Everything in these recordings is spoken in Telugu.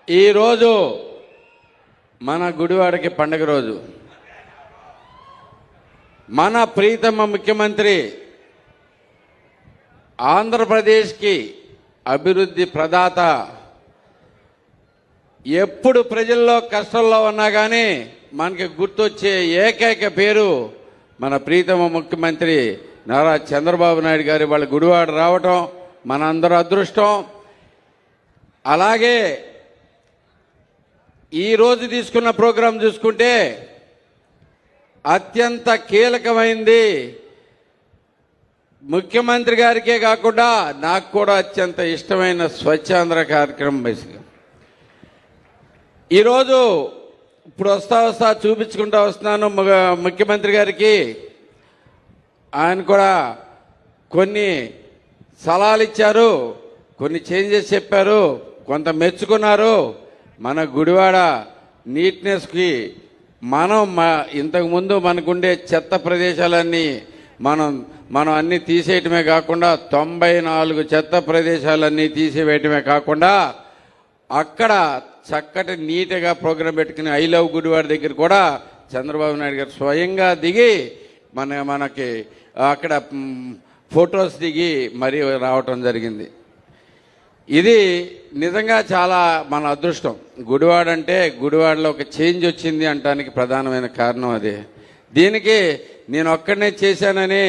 ఈరోజు మన గుడివాడకి పండుగ రోజు. మన ప్రీతమ ముఖ్యమంత్రి ఆంధ్రప్రదేశ్కి అభివృద్ధి ప్రదాత. ఎప్పుడు ప్రజల్లో కష్టంలో ఉన్నా కానీ మనకి గుర్తొచ్చే ఏకైక పేరు మన ప్రీతమ ముఖ్యమంత్రి నారా చంద్రబాబు నాయుడు గారి వాళ్ళ గుడివాడ రావటం మనందరూ అదృష్టం. అలాగే ఈరోజు తీసుకున్న ప్రోగ్రాం చూసుకుంటే అత్యంత కీలకమైంది. ముఖ్యమంత్రి గారికే కాకుండా నాకు కూడా అత్యంత ఇష్టమైన స్వచ్ఛాంధ్ర కార్యక్రమం. బేసిక్గా ఈరోజు ఇప్పుడు వస్తా చూపించుకుంటూ వస్తున్నాను ముఖ్యమంత్రి గారికి. ఆయన కూడా కొన్ని సలహాలు ఇచ్చారు, కొన్ని చేంజెస్ చెప్పారు, కొంత మెచ్చుకున్నారు. మన గుడివాడ నీట్నెస్కి ఇంతకుముందు మనకుండే చెత్త ప్రదేశాలన్నీ మనం అన్నీ తీసేయటమే కాకుండా 94 చెత్త ప్రదేశాలన్నీ తీసివేయటమే కాకుండా అక్కడ చక్కటి నీట్గా ప్రోగ్రాం పెట్టుకుని ఐ లవ్ గుడివాడ దగ్గర కూడా చంద్రబాబు నాయుడు గారు స్వయంగా దిగి మనకి అక్కడ ఫొటోస్ దిగి మరీ రావటం జరిగింది. ఇది నిజంగా చాలా మన అదృష్టం. గుడివాడ అంటే గుడివాడలో ఒక చేంజ్ వచ్చింది అంటానికి ప్రధానమైన కారణం అదే. దీనికి నేను ఒక్కడనే చేశానని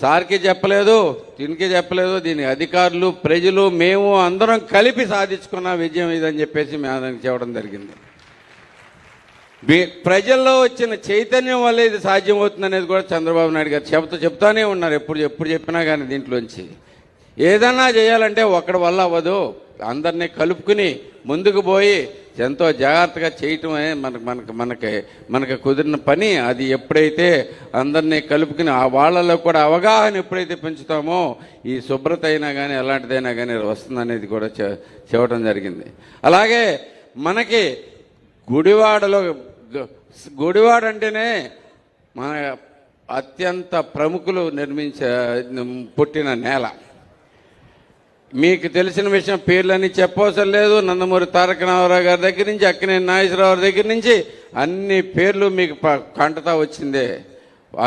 సార్కి చెప్పలేదు, దీనికి చెప్పలేదు. దీని అధికారులు, ప్రజలు, మేము అందరం కలిపి సాధించుకున్న విజయం ఇదని చెప్పేసి మేము చెప్పడం జరిగింది. ప్రజల్లో వచ్చిన చైతన్యం వల్ల ఇది సాధ్యమవుతుందనేది కూడా చంద్రబాబు నాయుడు గారు చెప్తానే ఉన్నారు. ఎప్పుడు చెప్పినా కానీ దీంట్లోంచి ఏదన్నా చేయాలంటే ఒక్కడి వల్ల అవ్వదు. అందరినీ కలుపుకుని ముందుకు పోయి ఎంతో జాగ్రత్తగా చేయటం మనకి కుదిరిన పని. అది ఎప్పుడైతే అందరినీ కలుపుకుని వాళ్ళలో కూడా అవగాహన ఎప్పుడైతే పెంచుతామో ఈ శుభ్రత అయినా కానీ ఎలాంటిదైనా కానీ వస్తుందనేది కూడా చెప్పడం జరిగింది. అలాగే మనకి గుడివాడ అంటేనే మన అత్యంత ప్రముఖులు పుట్టిన నేల. మీకు తెలిసిన విషయం పేర్లన్నీ చెప్పవసరం లేదు. నందమూరి తారక రామారావు గారి దగ్గర నుంచి అక్కినేని నాగేశ్వరరావు దగ్గర నుంచి అన్ని పేర్లు మీకు కంటతా వచ్చిందే.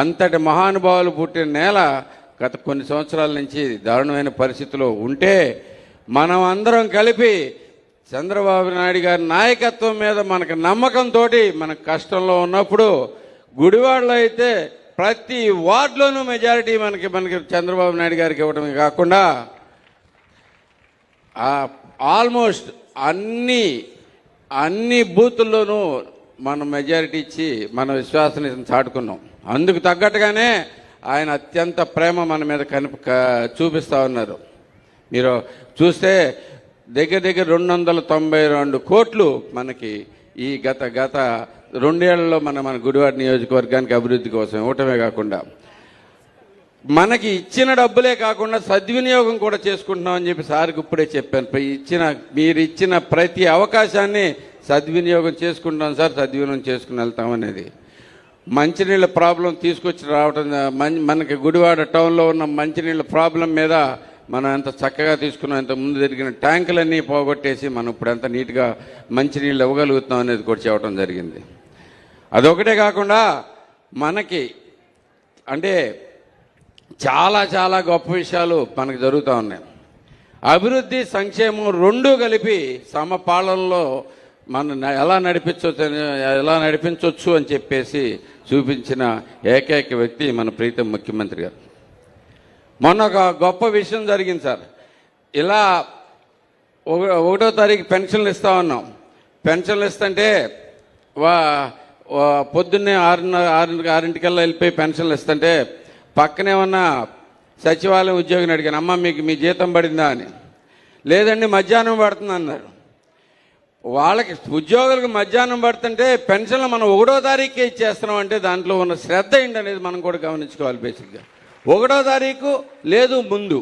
అంతటి మహానుభావులు పుట్టిన నేల గత కొన్ని సంవత్సరాల నుంచి దారుణమైన పరిస్థితిలో ఉంటే మనం అందరం కలిపి చంద్రబాబు నాయుడు గారి నాయకత్వం మీద మనకు నమ్మకంతో మన కష్టంలో ఉన్నప్పుడు గుడివాడలో అయితే ప్రతి వార్డులోనూ మెజారిటీ మనకి చంద్రబాబు నాయుడు గారికి ఇవ్వడమే కాకుండా ఆల్మోస్ట్ అన్ని బూతుల్లోనూ మనం మెజారిటీ ఇచ్చి మన విశ్వాసాన్ని చాటుకున్నాం. అందుకు తగ్గట్టుగానే ఆయన అత్యంత ప్రేమ మన మీద చూపిస్తూ ఉన్నారు. మీరు చూస్తే దగ్గర 292 కోట్లు మనకి ఈ గత 2 ఏళ్లలో మన గుడివాడ నియోజకవర్గానికి అభివృద్ధి కోసం ఇవ్వటమే కాకుండా మనకి ఇచ్చిన డబ్బులే కాకుండా సద్వినియోగం కూడా చేసుకుంటున్నామని చెప్పి సార్కి ఇప్పుడే చెప్పాను. మీరు ఇచ్చిన ప్రతి అవకాశాన్ని సద్వినియోగం చేసుకుంటాం సార్, సద్వినియోగం చేసుకుని వెళ్తామనేది. మంచినీళ్ళ ప్రాబ్లం తీసుకొచ్చి రావటం, మనకి గుడివాడ టౌన్లో ఉన్న మంచినీళ్ళ ప్రాబ్లం మీద మనం ఎంత చక్కగా తీసుకున్నాం, ఎంత ముందు జరిగిన ట్యాంకులన్నీ పోగొట్టేసి మనం ఇప్పుడు ఎంత నీట్గా మంచినీళ్ళు ఇవ్వగలుగుతాం అనేది కూడా చెప్పడం జరిగింది. అదొకటే కాకుండా మనకి అంటే చాలా గొప్ప విషయాలు మనకు జరుగుతూ ఉన్నాయి. అభివృద్ధి, సంక్షేమం రెండూ కలిపి సమపాలనలో మనం ఎలా నడిపించవచ్చు అని చెప్పేసి చూపించిన ఏకైక వ్యక్తి మన ప్రీతం ముఖ్యమంత్రి గారు. మొన్న ఒక గొప్ప విషయం జరిగింది సార్. ఇలా 1వ తారీఖు పెన్షన్లు ఇస్తా ఉన్నాం. పెన్షన్లు ఇస్తుంటే పొద్దున్నే 6:30 వెళ్ళిపోయి పెన్షన్లు ఇస్తుంటే పక్కనే ఉన్న సచివాలయం ఉద్యోగిని అడిగాను, అమ్మ మీ జీతం పడిందా అని. లేదండి మధ్యాహ్నం పడుతుంది అన్నారు. వాళ్ళకి ఉద్యోగులకు మధ్యాహ్నం పడుతుంటే పెన్షన్లు మనం 1వ తారీఖుకే ఇచ్చేస్తున్నాం అంటే దాంట్లో ఉన్న శ్రద్ధ ఏంటి అనేది మనం కూడా గమనించుకోవాలి. బేసిక్గా 1వ తారీఖు లేదు, ముందు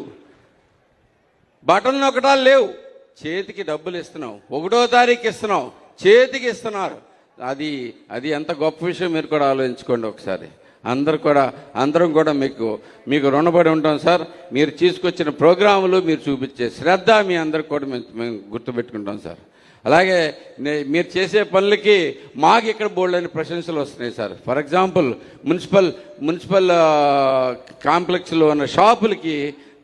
బటన్ నొక్కటాలు లేవు, చేతికి డబ్బులు ఇస్తున్నాం. 1వ తారీఖు ఇస్తున్నాం, చేతికి ఇస్తున్నారు. అది ఎంత గొప్ప విషయం మీరు కూడా ఆలోచించుకోండి ఒకసారి. అందరం కూడా మీకు రుణపడి ఉంటాం సార్. మీరు తీసుకొచ్చిన ప్రోగ్రాములు మీరు చూపించే శ్రద్ధ మీ అందరికి కూడా మేము గుర్తుపెట్టుకుంటాం సార్. అలాగే మీరు చేసే పనులకి మాకు ఇక్కడ బోల్డని ప్రశంసలు వస్తున్నాయి సార్. ఫర్ ఎగ్జాంపుల్ మున్సిపల్ కాంప్లెక్స్లో ఉన్న షాపులకి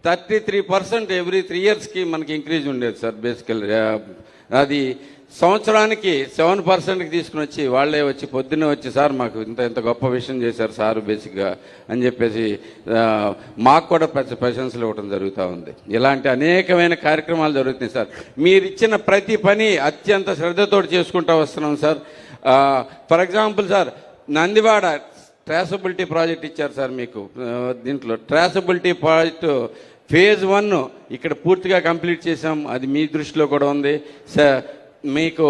33% ఎవ్రీ 3 yearsకి మనకి ఇంక్రీజ్ ఉండేది సార్. బేసికల్ అది సంవత్సరానికి 7%కి తీసుకుని వచ్చి వాళ్ళే వచ్చి పొద్దున్నే వచ్చి సార్ మాకు ఇంత గొప్ప విషయం చేశారు సార్ బేసిక్గా అని చెప్పేసి మాకు కూడా ప్రశంసలు ఇవ్వడం జరుగుతూ ఉంది. ఇలాంటి అనేకమైన కార్యక్రమాలు జరుగుతున్నాయి సార్. మీరు ఇచ్చిన ప్రతి పని అత్యంత శ్రద్ధతో చేసుకుంటూ వస్తున్నాం sir. For example sir, Nandivada traceability project ఇచ్చారు సార్ మీకు. దీంట్లో ట్రాసబిలిటీ ప్రాజెక్టు phase 1 ఇక్కడ పూర్తిగా కంప్లీట్ చేసాం. అది మీ దృష్టిలో కూడా ఉంది సార్. మీకు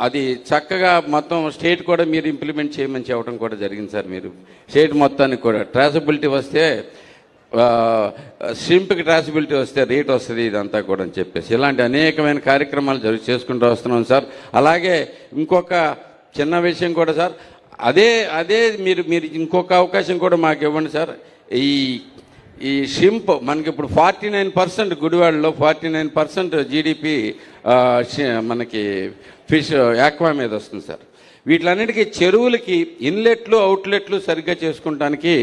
అది చక్కగా మొత్తం స్టేట్ కూడా మీరు ఇంప్లిమెంట్ చేయమని చెప్పడం కూడా జరిగింది సార్. మీరు స్టేట్ మొత్తానికి కూడా ట్రాసబిలిటీ వస్తే, షింప్కి ట్రాసబిలిటీ వస్తే రేట్ వస్తుంది ఇదంతా కూడా అని చెప్పేసి ఇలాంటి అనేకమైన కార్యక్రమాలు చేసుకుంటూ వస్తున్నాం సార్. అలాగే ఇంకొక చిన్న విషయం కూడా సార్, అదే మీరు ఇంకొక అవకాశం కూడా మాకు ఇవ్వండి సార్. ఈ షింప్ మనకి ఇప్పుడు 49% గుడివాడలో 49% జీడిపి మనకి ఫిష్ యాక్వా మీద వస్తుంది సార్. వీటిలన్నిటికీ చెరువులకి ఇన్లెట్లు అవుట్లెట్లు సరిగ్గా చేసుకుంటానికి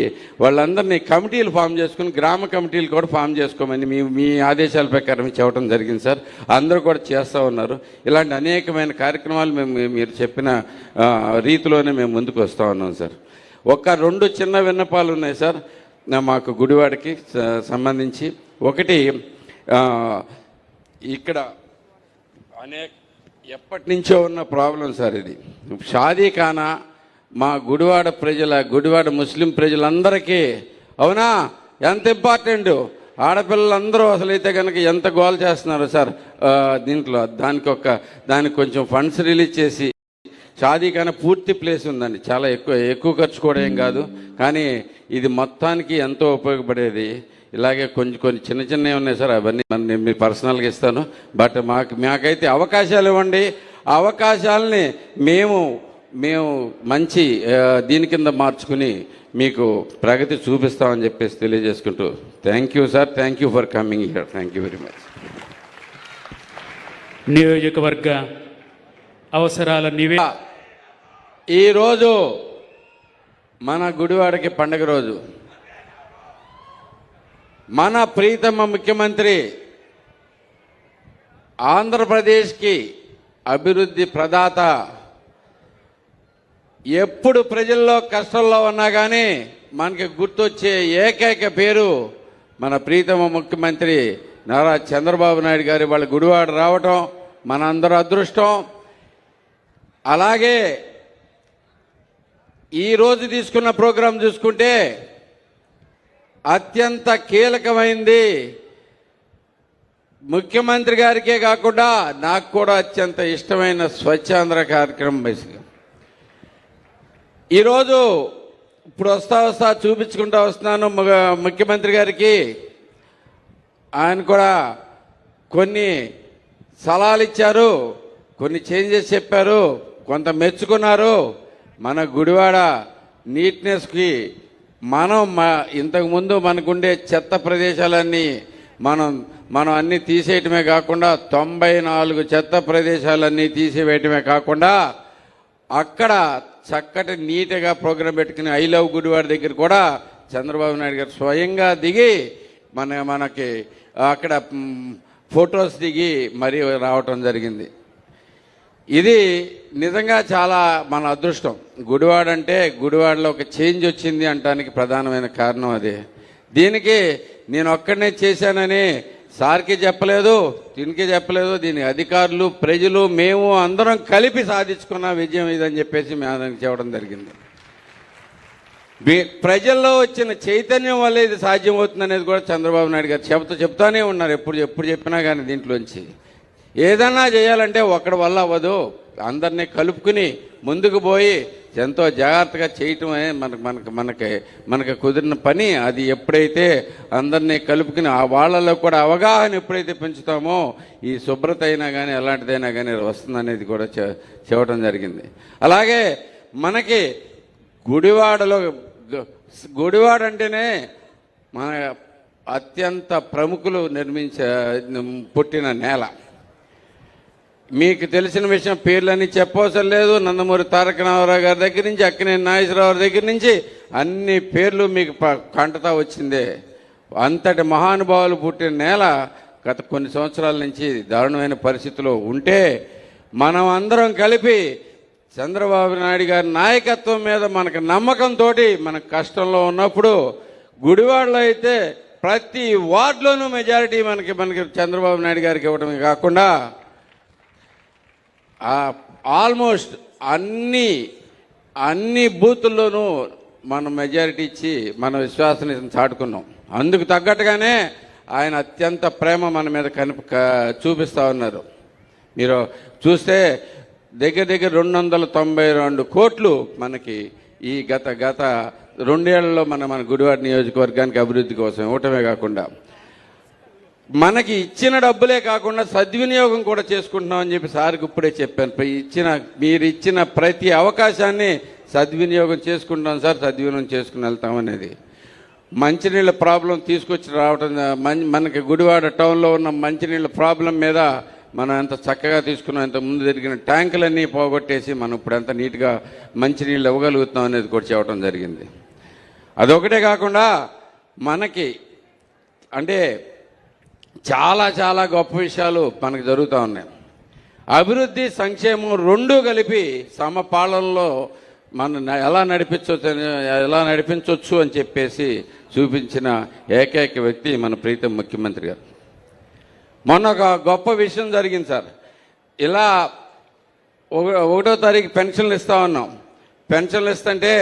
వాళ్ళందరినీ కమిటీలు ఫామ్ చేసుకుని గ్రామ కమిటీలు కూడా ఫామ్ చేసుకోమని మీ ఆదేశాల ప్రకారం చెప్పడం జరిగింది సార్. అందరూ కూడా చేస్తూ ఉన్నారు. ఇలాంటి అనేకమైన కార్యక్రమాలు మీరు చెప్పిన రీతిలోనే మేము ముందుకు వస్తూ ఉన్నాం సార్. 2 చిన్న విన్నపాలు ఉన్నాయి సార్ మాకు గుడివాడకి సంబంధించి. ఒకటి, ఇక్కడ ఎప్పటి నుంచో ఉన్న ప్రాబ్లం సార్ ఇది. షాదీఖానా మా గుడివాడ ముస్లిం ప్రజలందరికీ అవునా ఎంత ఇంపార్టెంట్. ఆడపిల్లలందరూ అసలైతే కనుక ఎంత గోల్ చేస్తున్నారు సార్ దీంట్లో. దానికి కొంచెం ఫండ్స్ రిలీజ్ చేసి షాదీఖానా పూర్తి ప్లేస్ ఉందండి. చాలా ఎక్కువ ఖర్చు కూడా ఏం కాదు, కానీ ఇది మొత్తానికి ఎంతో ఉపయోగపడేది. ఇలాగే కొన్ని చిన్నవి ఉన్నాయి సార్. అవన్నీ నేను పర్సనల్గా ఇస్తాను. బట్ మాకైతే అవకాశాలు ఇవ్వండి. ఆ అవకాశాలని మేము మంచి దీని కింద మార్చుకుని మీకు ప్రగతి చూపిస్తామని చెప్పేసి తెలియజేసుకుంటూ thank you sir. Thank you for coming here. Thank you very much. నియోజకవర్గ అవసరాల ఈరోజు మన గుడివాడకి పండగ రోజు. మన ప్రీతమ ముఖ్యమంత్రి ఆంధ్రప్రదేశ్కి అభివృద్ధి ప్రదాత. ఎప్పుడు ప్రజల్లో కష్టంలో ఉన్నా కానీ మనకి గుర్తొచ్చే ఏకైక పేరు మన ప్రీతమ ముఖ్యమంత్రి నారా చంద్రబాబు నాయుడు గారి వాళ్ళ గుడివాడ రావటం మనందరూ అదృష్టం. అలాగే ఈరోజు తీసుకున్న ప్రోగ్రాం చూసుకుంటే అత్యంత కీలకమైంది. ముఖ్యమంత్రి గారికే కాకుండా నాకు కూడా అత్యంత ఇష్టమైన స్వచ్ఛాంధ్ర కార్యక్రమం. బేసిక్గా ఈరోజు ఇప్పుడు వస్తా చూపించుకుంటూ వస్తున్నాను ముఖ్యమంత్రి గారికి. ఆయన కూడా కొన్ని సలహాలు ఇచ్చారు, కొన్ని చేంజెస్ చెప్పారు, కొంత మెచ్చుకున్నారు. మన గుడివాడ నీట్నెస్కి ఇంతకుముందు మనకుండే చెత్త ప్రదేశాలన్నీ మనం అన్నీ తీసేయటమే కాకుండా 94 చెత్త ప్రదేశాలన్నీ తీసివేయటమే కాకుండా అక్కడ చక్కటి నీట్గా ప్రోగ్రాం పెట్టుకుని ఐ లవ్ గుడివాడ దగ్గర కూడా చంద్రబాబు నాయుడు గారు స్వయంగా దిగి మనకి అక్కడ ఫొటోస్ దిగి మరీ రావటం జరిగింది. ఇది నిజంగా చాలా మన అదృష్టం. గుడివాడలో ఒక చేంజ్ వచ్చింది అంటానికి ప్రధానమైన కారణం అదే. దీనికి నేను ఒక్కడనే చేశానని సార్కి చెప్పలేదు, దీనికి చెప్పలేదు. దీని అధికారులు, ప్రజలు, మేము అందరం కలిపి సాధించుకున్న విజయం ఇదని చెప్పేసి మేము చెప్పడం జరిగింది. ప్రజల్లో వచ్చిన చైతన్యం వల్ల ఇది సాధ్యమవుతుంది అనేది కూడా చంద్రబాబు నాయుడు గారు చెప్తానే ఉన్నారు. ఎప్పుడు చెప్పినా కానీ దీంట్లోంచి ఏదన్నా చేయాలంటే ఒక్కడి వల్ల అవ్వదు. అందరినీ కలుపుకుని ముందుకు పోయి ఎంతో జాగ్రత్తగా చేయటం అనేది మనకు కుదిరిన పని. అది ఎప్పుడైతే అందరినీ కలుపుకుని ఆ వాళ్ళలో కూడా అవగాహన ఎప్పుడైతే పెంచుతామో ఈ శుభ్రత అయినా కానీ ఎలాంటిదైనా కానీ వస్తుందనేది కూడా చెప్పడం జరిగింది. అలాగే మనకి గుడివాడ అంటేనే మన అత్యంత ప్రముఖులు పుట్టిన నేల. మీకు తెలిసిన విషయం పేర్లన్నీ చెప్పవసరం లేదు. నందమూరి తారక రామారావు గారి దగ్గర నుంచి అక్కినేని నాగేశ్వరరావు దగ్గర నుంచి అన్ని పేర్లు మీకు కంటతా వచ్చిందే. అంతటి మహానుభావులు పుట్టిన నేల గత కొన్ని సంవత్సరాల నుంచి దారుణమైన పరిస్థితిలో ఉంటే మనం అందరం కలిపి చంద్రబాబు నాయుడు గారి నాయకత్వం మీద మనకు నమ్మకంతో మన కష్టంలో ఉన్నప్పుడు గుడివాడలో అయితే ప్రతి వార్డులోనూ మెజారిటీ మనకి చంద్రబాబు నాయుడు గారికి ఇవ్వడమే కాకుండా ఆల్మోస్ట్ అన్ని బూతుల్లోనూ మనం మెజారిటీ ఇచ్చి మన విశ్వాసాన్ని చాటుకున్నాం. అందుకు తగ్గట్టుగానే ఆయన అత్యంత ప్రేమ మన మీద చూపిస్తూ ఉన్నారు. మీరు చూస్తే దగ్గర 292 కోట్లు మనకి ఈ గత 2 ఏళ్లలో మన గుడివాడ నియోజకవర్గానికి అభివృద్ధి కోసం ఇవ్వటమే కాకుండా మనకి ఇచ్చిన డబ్బులే కాకుండా సద్వినియోగం కూడా చేసుకుంటున్నామని చెప్పి సార్కి ఇప్పుడే చెప్పాను. మీరు ఇచ్చిన ప్రతి అవకాశాన్ని సద్వినియోగం చేసుకుంటాం సార్, సద్వినియోగం చేసుకుని వెళ్తామనేది. మంచినీళ్ళ ప్రాబ్లం తీసుకొచ్చి రావటం, మనకి గుడివాడ టౌన్లో ఉన్న మంచినీళ్ళ ప్రాబ్లం మీద మనం ఎంత చక్కగా తీసుకున్నాం, ఎంత ముందు జరిగిన ట్యాంకులన్నీ పోగొట్టేసి మనం ఇప్పుడు ఎంత నీట్గా మంచినీళ్ళు ఇవ్వగలుగుతాం అనేది కూడా చెప్పడం జరిగింది. అదొకటే కాకుండా మనకి అంటే చాలా గొప్ప విషయాలు మనకు జరుగుతూ ఉన్నాయి. అభివృద్ధి సంక్షేమం రెండూ కలిపి సమపాలనలో మనం ఎలా నడిపించవచ్చు అని చెప్పేసి చూపించిన ఏకైక వ్యక్తి మన ప్రీతం ముఖ్యమంత్రి గారు. మొన్న ఒక గొప్ప విషయం జరిగింది సార్. ఇలా 1వ తారీఖు పెన్షన్లు ఇస్తా ఉన్నాం. పెన్షన్లు ఇస్తుంటే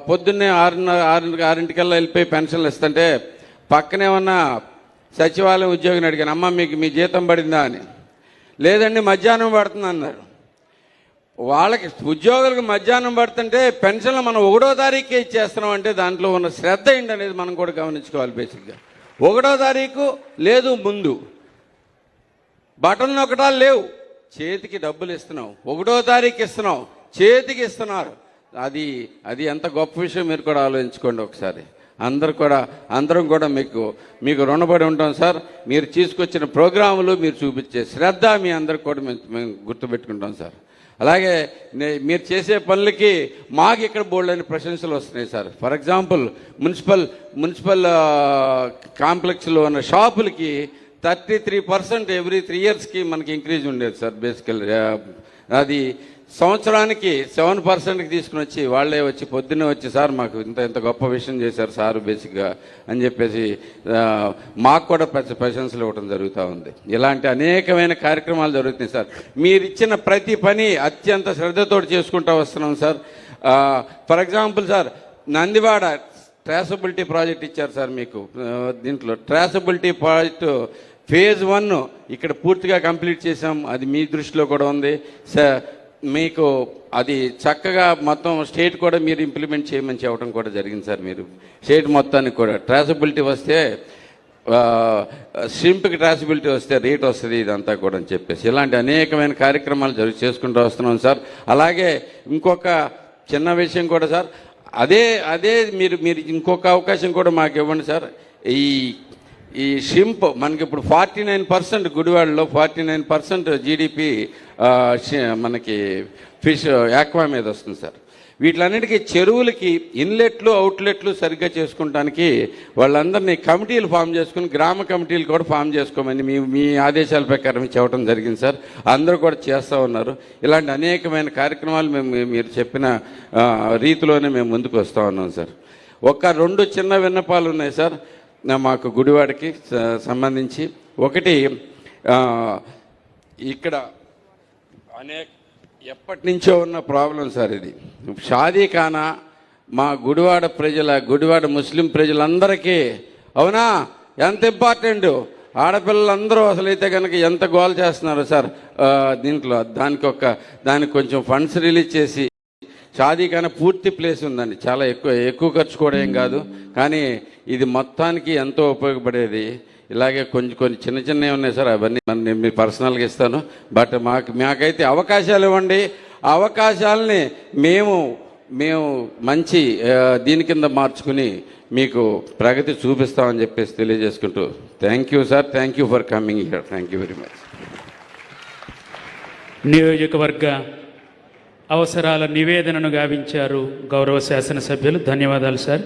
పొద్దున్నే 6:30 వెళ్ళిపోయి పెన్షన్లు ఇస్తుంటే పక్కనే ఉన్న సచివాలయం ఉద్యోగిని అడిగాను, అమ్మ మీకు మీ జీతం పడిందా అని. లేదండి మధ్యాహ్నం పడుతుంది అన్నారు. వాళ్ళకి ఉద్యోగులకు మధ్యాహ్నం పడుతుంటే పెన్షన్లు మనం 1వ తారీఖుకే ఇచ్చేస్తున్నాం అంటే దాంట్లో ఉన్న శ్రద్ధ ఏంటి అనేది మనం కూడా గమనించుకోవాలి. బేసిక్గా 1వ తారీఖు లేదు, ముందు బటన్ నొక్కటాలు లేవు, చేతికి డబ్బులు ఇస్తున్నాం. 1వ తారీఖు ఇస్తున్నాం, చేతికి ఇస్తున్నారు. అది ఎంత గొప్ప విషయం మీరు కూడా ఆలోచించుకోండి ఒకసారి. అందరం కూడా మీకు రుణపడి ఉంటాం సార్. మీరు తీసుకొచ్చిన ప్రోగ్రాములు, మీరు చూపించే శ్రద్ధ మీ అందరికి కూడా మేము గుర్తుపెట్టుకుంటాం సార్. అలాగే మీరు చేసే పనులకి మాకు ఇక్కడ బోల్డని ప్రశంసలు వస్తున్నాయి సార్. ఫర్ ఎగ్జాంపుల్ మున్సిపల్ కాంప్లెక్స్లో ఉన్న షాపులకి 33% ఎవ్రీ 3 ఇయర్స్కి మనకి ఇంక్రీజ్ ఉండేది సార్. బేసికల్ అది సంవత్సరానికి 7%కి తీసుకుని వచ్చి వాళ్ళే వచ్చి పొద్దున్నే వచ్చి సార్ మాకు ఇంత గొప్ప విషయం చేశారు సార్ బేసిక్గా అని చెప్పేసి మాకు కూడా ప్రశంసలు ఇవ్వడం జరుగుతూ ఉంది. ఇలాంటి అనేకమైన కార్యక్రమాలు జరుగుతున్నాయి సార్. మీరు ఇచ్చిన ప్రతి పని అత్యంత శ్రద్ధతో చేసుకుంటూ వస్తున్నాం sir. For example sir, Nandivada traceability project ఇచ్చారు సార్ మీకు. దీంట్లో ట్రాసబిలిటీ ప్రాజెక్టు ఫేజ్ 1 ఇక్కడ పూర్తిగా కంప్లీట్ చేసాం. అది మీ దృష్టిలో కూడా ఉంది సార్. మీకు అది చక్కగా మొత్తం స్టేట్ కూడా మీరు ఇంప్లిమెంట్ చేయమని చెప్పడం కూడా జరిగింది సార్. మీరు స్టేట్ మొత్తానికి కూడా ట్రాసబిలిటీ వస్తే, షింప్కి ట్రాసబిలిటీ వస్తే రేట్ వస్తుంది, ఇదంతా కూడా అని చెప్పేసి ఇలాంటి అనేకమైన కార్యక్రమాలు చేసుకుంటూ వస్తున్నాం సార్. అలాగే ఇంకొక చిన్న విషయం కూడా సార్, అదే మీరు ఇంకొక అవకాశం కూడా మాకు ఇవ్వండి సార్. ఈ షింప్ మనకి ఇప్పుడు 49% గుడివాడలో 49% జీడిపి మనకి ఫిష్ యాక్వా మీద వస్తుంది సార్. వీటిలన్నిటికీ చెరువులకి ఇన్లెట్లు అవుట్లెట్లు సరిగ్గా చేసుకుంటానికి వాళ్ళందరినీ కమిటీలు ఫామ్ చేసుకుని గ్రామ కమిటీలు కూడా ఫామ్ చేసుకోమని మీ ఆదేశాల ప్రకారం చెప్పడం జరిగింది సార్. అందరూ కూడా చేస్తూ ఉన్నారు. ఇలాంటి అనేకమైన కార్యక్రమాలు మీరు చెప్పిన రీతిలోనే మేము ముందుకు వస్తూ ఉన్నాం సార్. 2 చిన్న విన్నపాలు ఉన్నాయి సార్ మాకు గుడివాడకి సంబంధించి. ఒకటి, ఇక్కడ ఎప్పటి నుంచో ఉన్న ప్రాబ్లం సార్ ఇది. షాదీఖానా మా గుడివాడ ముస్లిం ప్రజలందరికీ అవునా ఎంత ఇంపార్టెంట్. ఆడపిల్లలందరూ అసలైతే కనుక ఎంత గోల్ చేస్తున్నారు సార్ దీంట్లో. దానికి కొంచెం ఫండ్స్ రిలీజ్ చేసి షాదీఖానా పూర్తి ప్లేస్ ఉందండి. చాలా ఎక్కువ ఖర్చు కూడా ఏం కాదు, కానీ ఇది మొత్తానికి ఎంతో ఉపయోగపడేది. ఇలాగే కొన్ని చిన్నవి ఉన్నాయి సార్. అవన్నీ నేను మీ పర్సనల్గా ఇస్తాను. బట్ మాకైతే అవకాశాలు ఇవ్వండి. అవకాశాలని మేము మేము మంచి దీని కింద మార్చుకుని మీకు ప్రగతి చూపిస్తామని చెప్పేసి తెలియజేసుకుంటూ thank you sir, thank you for coming here, thank you very much. నియోజకవర్గ అవసరాల నివేదనను గావించారు గౌరవ శాసనసభ్యులు. ధన్యవాదాలు సార్.